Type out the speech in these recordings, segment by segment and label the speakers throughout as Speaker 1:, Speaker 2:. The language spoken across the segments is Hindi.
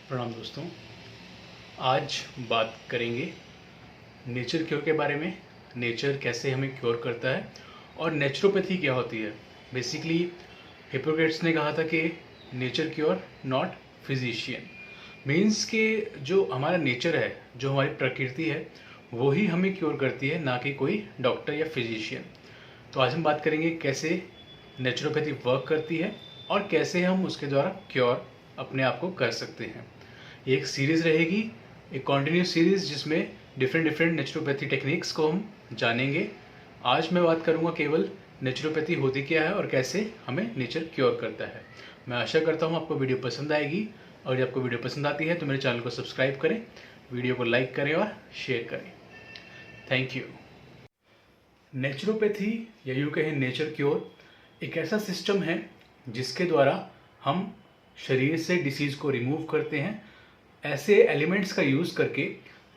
Speaker 1: प्रणाम दोस्तों। आज बात करेंगे नेचर क्योर के बारे में। नेचर कैसे हमें क्योर करता है और नेचुरोपैथी क्या होती है। बेसिकली हिप्पोक्रेट्स ने कहा था कि nature cure not physician. Means कि जो हमारा नेचर है, जो हमारी प्रकृति है, वो ही हमें क्योर करती है, ना कि कोई डॉक्टर या फिजिशियन। तो आज हम बात करेंगे कैसे नेचुरोपैथी वर्क करती है और कैसे हम उसके द्वारा क्योर अपने आप को कर सकते हैं। ये एक सीरीज़ रहेगी, एक कॉन्टिन्यूस सीरीज़, जिसमें डिफरेंट नेचुरोपैथी टेक्निक्स को हम जानेंगे। आज मैं बात करूंगा केवल नेचुरोपैथी होती क्या है और कैसे हमें नेचर क्योर करता है। मैं आशा करता हूं आपको वीडियो पसंद आएगी, और जब आपको वीडियो पसंद आती है तो मेरे चैनल को सब्सक्राइब करें, वीडियो को लाइक करें और शेयर करें। Thank you. नेचुरोपैथी या यूँ कहें नेचर क्योर एक ऐसा सिस्टम है जिसके द्वारा हम शरीर से डिसीज़ को रिमूव करते हैं, ऐसे एलिमेंट्स का यूज़ करके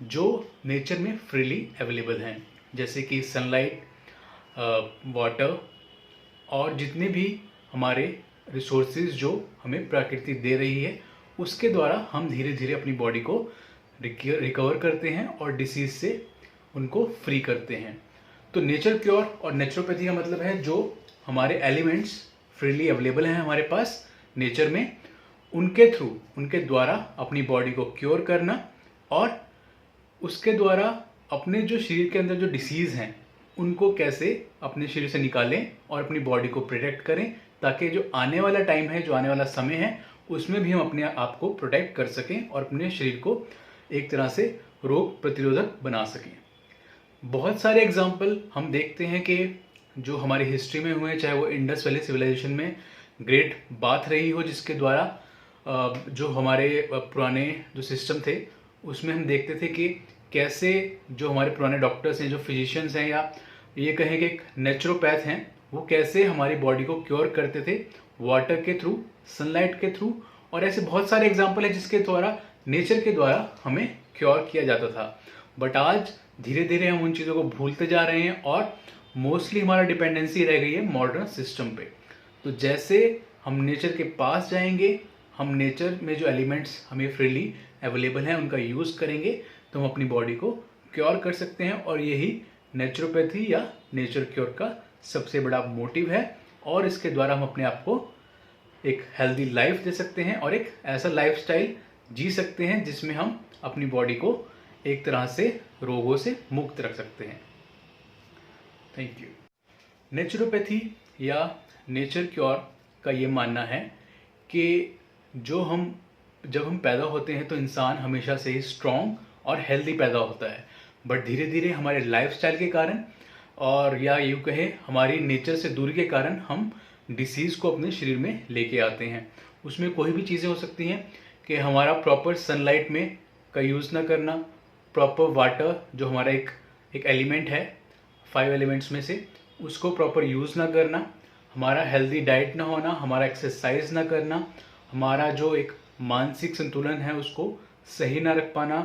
Speaker 1: जो नेचर में फ्रीली अवेलेबल हैं, जैसे कि सनलाइट, वाटर और जितने भी हमारे रिसोर्सेज जो हमें प्रकृति दे रही है, उसके द्वारा हम धीरे धीरे अपनी बॉडी को रिकवर करते हैं और डिसीज़ से उनको फ्री करते हैं। तो नेचर क्योर और नेचुरोपैथी का मतलब है जो हमारे एलिमेंट्स फ्रीली अवेलेबल हैं हमारे पास नेचर में, उनके थ्रू, उनके द्वारा अपनी बॉडी को क्योर करना और उसके द्वारा अपने जो शरीर के अंदर जो डिसीज़ हैं उनको कैसे अपने शरीर से निकालें और अपनी बॉडी को प्रोटेक्ट करें, ताकि जो आने वाला टाइम है, जो आने वाला समय है, उसमें भी हम अपने आप को प्रोटेक्ट कर सकें और अपने शरीर को एक तरह से रोग प्रतिरोधक बना सकें। बहुत सारे एग्जाम्पल हम देखते हैं कि जो हमारी हिस्ट्री में हुए, चाहे वो इंडस वैली सिविलाइजेशन में ग्रेट बात रही हो, जिसके द्वारा जो हमारे पुराने जो सिस्टम थे उसमें हम देखते थे कि कैसे जो हमारे पुराने डॉक्टर्स हैं, जो फिजिशियंस हैं, या ये कहें कि एक नेचुरोपैथ हैं, वो कैसे हमारी बॉडी को क्योर करते थे वाटर के थ्रू, सनलाइट के थ्रू। और ऐसे बहुत सारे एग्जाम्पल हैं जिसके द्वारा, नेचर के द्वारा हमें क्योर किया जाता था। बट आज धीरे धीरे हम उन चीज़ों को भूलते जा रहे हैं और मोस्टली हमारा डिपेंडेंसी रह गई है मॉडर्न सिस्टम पे। तो जैसे हम नेचर के पास जाएंगे, हम नेचर में जो एलिमेंट्स हमें फ्रीली अवेलेबल हैं उनका यूज़ करेंगे, तो हम अपनी बॉडी को क्योर कर सकते हैं। और यही नेचुरोपैथी या नेचर क्योर का सबसे बड़ा मोटिव है, और इसके द्वारा हम अपने आप को एक हेल्दी लाइफ दे सकते हैं और एक ऐसा लाइफस्टाइल जी सकते हैं जिसमें हम अपनी बॉडी को एक तरह से रोगों से मुक्त रख सकते हैं। Thank you. नेचुरोपैथी या नेचर क्योर का ये मानना है कि जब हम पैदा होते हैं तो इंसान हमेशा से ही स्ट्रॉन्ग और हेल्दी पैदा होता है, बट धीरे धीरे हमारे लाइफस्टाइल के कारण, और या यूँ कहें हमारी नेचर से दूरी के कारण, हम डिसीज़ को अपने शरीर में लेके आते हैं। उसमें कोई भी चीज़ें हो सकती हैं कि हमारा प्रॉपर सनलाइट में का यूज़ ना करना, प्रॉपर वाटर जो हमारा एक एलिमेंट है 5 एलिमेंट्स में से, उसको प्रॉपर यूज़ ना करना, हमारा हेल्दी डाइट ना होना, हमारा एक्सरसाइज ना करना, हमारा जो एक मानसिक संतुलन है उसको सही ना रख पाना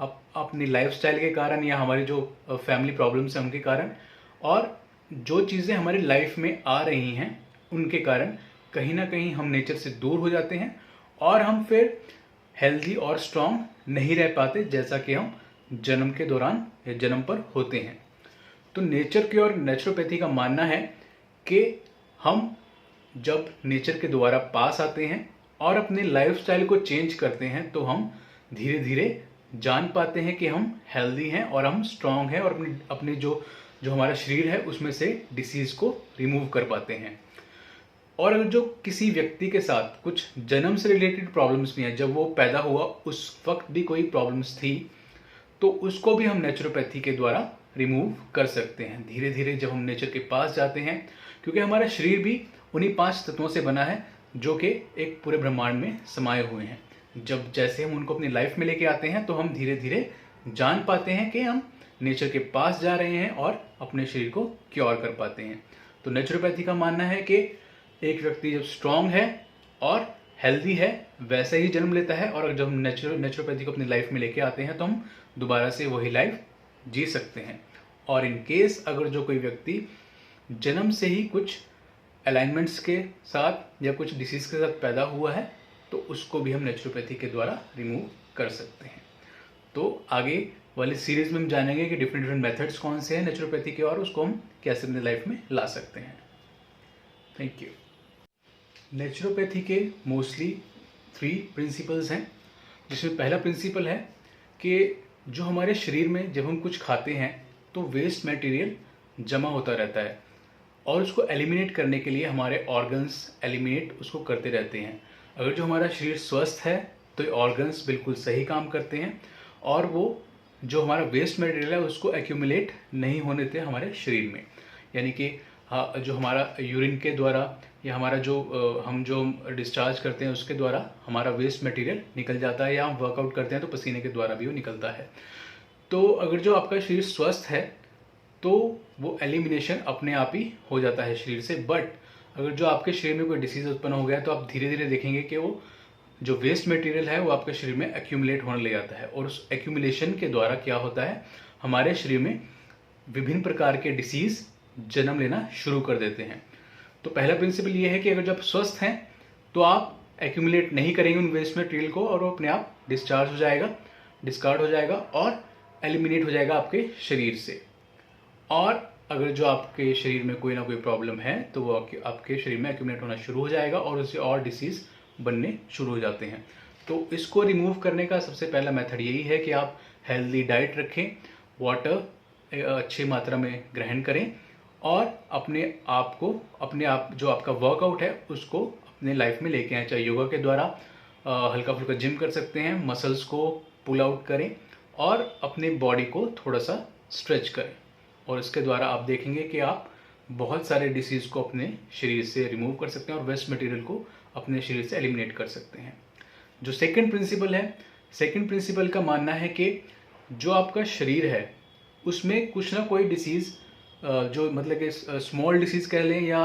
Speaker 1: अपनी लाइफस्टाइल के कारण, या हमारी जो फैमिली प्रॉब्लम्स हैं उनके कारण, और जो चीज़ें हमारी लाइफ में आ रही हैं उनके कारण कहीं ना कहीं हम नेचर से दूर हो जाते हैं और हम फिर हेल्दी और स्ट्रॉन्ग नहीं रह पाते, जैसा कि हम जन्म के दौरान या जन्म पर होते हैं। तो नेचर की और नेचुरोपैथी का मानना है कि हम जब नेचर के द्वारा पास आते हैं और अपने लाइफस्टाइल को चेंज करते हैं, तो हम धीरे धीरे जान पाते हैं कि हम हेल्दी हैं और हम स्ट्रांग हैं, और अपनी जो हमारा शरीर है उसमें से डिसीज़ को रिमूव कर पाते हैं। और अगर जो किसी व्यक्ति के साथ कुछ जन्म से रिलेटेड प्रॉब्लम्स भी हैं, जब वो पैदा हुआ उस वक्त भी कोई प्रॉब्लम्स थी, तो उसको भी हम नेचुरोपैथी के द्वारा रिमूव कर सकते हैं धीरे धीरे जब हम नेचर के पास जाते हैं, क्योंकि हमारा शरीर भी उन्हीं 5 तत्वों से बना है जो कि एक पूरे ब्रह्मांड में समाये हुए हैं। जैसे हम उनको अपनी लाइफ में लेके आते हैं, तो हम धीरे धीरे जान पाते हैं कि हम नेचर के पास जा रहे हैं और अपने शरीर को क्योर कर पाते हैं। तो नेचुरोपैथी का मानना है कि एक व्यक्ति जब स्ट्रांग है और हेल्दी है, वैसे ही जन्म लेता है, और जब हम नेचुरोपैथी को अपनी लाइफ में लेके आते हैं तो हम दोबारा से वही लाइफ जी सकते हैं। और इन केस अगर जो कोई व्यक्ति जन्म से ही कुछ अलाइनमेंट्स के साथ या कुछ डिसीज़ के साथ पैदा हुआ है, तो उसको भी हम नेचुरोपैथी के द्वारा रिमूव कर सकते हैं। तो आगे वाली सीरीज में हम जानेंगे कि डिफरेंट मेथड्स कौन से हैं नेचुरोपैथी के और उसको हम कैसे अपनी लाइफ में ला सकते हैं। Thank you. नेचुरोपैथी के मोस्टली 3 प्रिंसिपल्स हैं, जिसमें पहला प्रिंसिपल है कि जो हमारे शरीर में जब हम कुछ खाते हैं तो वेस्ट मटेरियल जमा होता रहता है और उसको एलिमिनेट करने के लिए हमारे ऑर्गन्स एलिमिनेट उसको करते रहते हैं। अगर जो हमारा शरीर स्वस्थ है तो ये ऑर्गन्स बिल्कुल सही काम करते हैं और वो जो हमारा वेस्ट मटेरियल है उसको एक्यूमुलेट नहीं होने देते हमारे शरीर में। यानी कि जो हमारा यूरिन के द्वारा या हमारा हम जो डिस्चार्ज करते हैं उसके द्वारा हमारा वेस्ट मटेरियल निकल जाता है, या हम वर्कआउट करते हैं तो पसीने के द्वारा भी वो निकलता है। तो अगर जो आपका शरीर स्वस्थ है तो वो एलिमिनेशन अपने आप ही हो जाता है शरीर से। बट अगर जो आपके शरीर में कोई डिसीज़ उत्पन्न हो गया तो आप धीरे धीरे देखेंगे कि वो जो वेस्ट मटेरियल है वो आपके शरीर में एक्यूमुलेट होने लग जाता है और उस एक्यूमुलेशन के द्वारा क्या होता है, हमारे शरीर में विभिन्न प्रकार के डिसीज़ जन्म लेना शुरू कर देते हैं। तो पहला प्रिंसिपल ये है कि अगर जब स्वस्थ हैं तो आप एक्यूमुलेट नहीं करेंगे उन वेस्ट मटेरियल को और वो अपने आप डिस्चार्ज हो जाएगा, डिस्कार्ड हो जाएगा और एलिमिनेट हो जाएगा आपके शरीर से। और अगर जो आपके शरीर में कोई ना कोई प्रॉब्लम है तो वो आपके शरीर में एक्यूमुलेट होना शुरू हो जाएगा और उससे और डिसीज़ बनने शुरू हो जाते हैं। तो इसको रिमूव करने का सबसे पहला मेथड यही है कि आप हेल्दी डाइट रखें, वाटर अच्छी मात्रा में ग्रहण करें और अपने आप जो आपका वर्कआउट है उसको अपने लाइफ में लेके आएँ। चाहे योगा के द्वारा हल्का फुल्का जिम कर सकते हैं, मसल्स को पुल आउट करें और अपने बॉडी को थोड़ा सा स्ट्रेच करें और इसके द्वारा आप देखेंगे कि आप बहुत सारे डिसीज़ को अपने शरीर से रिमूव कर सकते हैं और वेस्ट मटेरियल को अपने शरीर से एलिमिनेट कर सकते हैं। जो सेकंड प्रिंसिपल है, सेकंड प्रिंसिपल का मानना है कि जो आपका शरीर है उसमें कुछ ना कोई डिसीज़ जो मतलब कि स्मॉल डिसीज़ कह लें या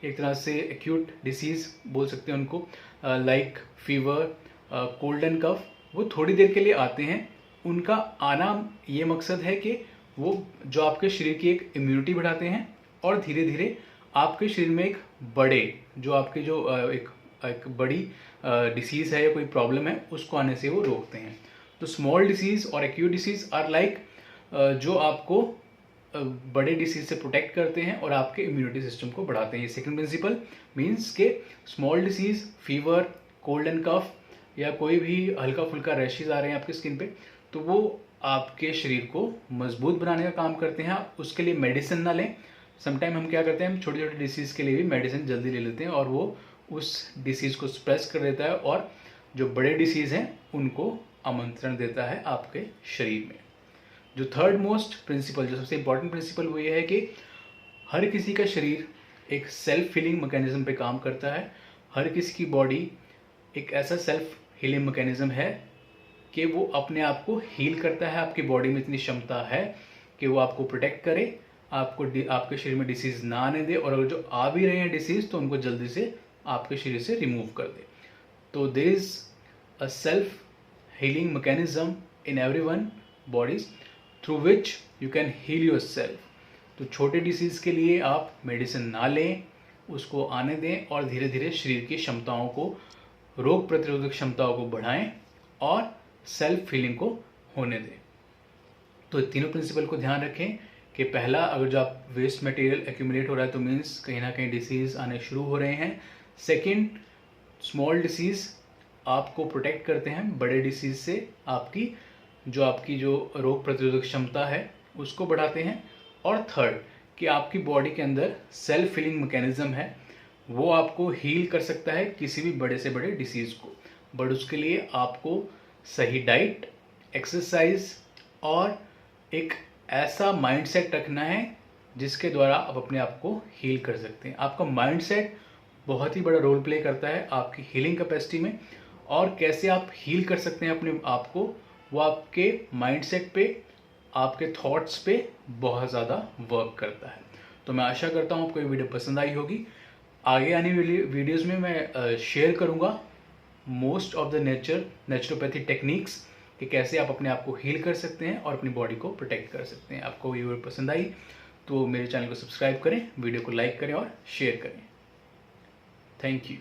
Speaker 1: एक तरह से एक्यूट डिसीज़ बोल सकते हैं उनको, लाइक फीवर, कोल्ड एंड कफ, वो थोड़ी देर के लिए आते हैं। उनका आना ये मकसद है कि वो जो आपके शरीर की एक इम्यूनिटी बढ़ाते हैं और धीरे धीरे आपके शरीर में एक बड़े जो आपके जो एक बड़ी डिसीज़ है या कोई प्रॉब्लम है उसको आने से वो रोकते हैं। तो स्मॉल डिसीज़ और एक्यूट डिसीज़ आर लाइक जो आपको बड़े डिसीज़ से प्रोटेक्ट करते हैं और आपके इम्यूनिटी सिस्टम को बढ़ाते हैं। ये सेकंड प्रिंसिपल मीन्स के small diseases, fever, cold and cough या कोई भी हल्का फुल्का रैशेज आ रहे हैं आपकी स्किन पे, तो वो आपके शरीर को मजबूत बनाने का काम करते हैं। आप उसके लिए मेडिसिन ना लें। समटाइम हम क्या करते हैं, हम छोटे छोटे डिसीज़ के लिए भी मेडिसिन जल्दी ले लेते हैं और वो उस डिसीज़ को स्प्रेस कर देता है और जो बड़े डिसीज़ हैं उनको आमंत्रण देता है आपके शरीर में। जो थर्ड मोस्ट प्रिंसिपल, जो सबसे इंपॉर्टेंट प्रिंसिपल वो ये है कि हर किसी का शरीर एक सेल्फ हीलिंग मैकेनिज्म पे काम करता है। हर किसी की बॉडी एक ऐसा सेल्फ हीलिंग मैकेनिज्म है कि वो अपने आप को हील करता है। आपकी बॉडी में इतनी क्षमता है कि वो आपको प्रोटेक्ट करे, आपके शरीर में डिसीज़ ना आने दे और अगर जो आ भी रहे हैं डिसीज़ तो उनको जल्दी से आपके शरीर से रिमूव कर दे। तो there is a self healing mechanism in everyone bodies through which you can heal yourself. तो छोटे डिसीज़ के लिए आप मेडिसिन ना लें, उसको आने दें और धीरे धीरे शरीर की क्षमताओं को, रोग प्रतिरोधक क्षमताओं को बढ़ाएं और सेल्फ हीलिंग को होने दें। तो तीनों प्रिंसिपल को ध्यान रखें कि पहला, अगर जो आप वेस्ट मटेरियल एक्यूमुलेट हो रहा है तो मीन्स कहीं ना कहीं डिसीज़ आने शुरू हो रहे हैं। सेकंड, स्मॉल डिसीज़ आपको प्रोटेक्ट करते हैं बड़े डिसीज़ से, आपकी जो रोग प्रतिरोधक क्षमता है उसको बढ़ाते हैं। और थर्ड, कि आपकी बॉडी के अंदर सेल्फ हीलिंग मैकेनिज्म है, वो आपको हील कर सकता है किसी भी बड़े से बड़े डिसीज़ को। बट उसके लिए आपको सही डाइट, एक्सरसाइज और एक ऐसा माइंडसेट रखना है जिसके द्वारा आप अपने आप को हील कर सकते हैं। आपका माइंडसेट बहुत ही बड़ा रोल प्ले करता है आपकी हीलिंग कैपेसिटी में, और कैसे आप हील कर सकते हैं अपने आप को, वो आपके माइंडसेट पे, आपके थॉट्स पे बहुत ज़्यादा वर्क करता है। तो मैं आशा करता हूँ आपको ये वीडियो पसंद आई होगी। आगे आने वाली वीडियोज़ में मैं शेयर करूँगा most of the naturopathy techniques कि कैसे आप अपने आप को हील कर सकते हैं और अपनी बॉडी को प्रोटेक्ट कर सकते हैं। आपको ये वीडियो पसंद आई तो मेरे चैनल को सब्सक्राइब करें, वीडियो को लाइक करें और शेयर करें। Thank you.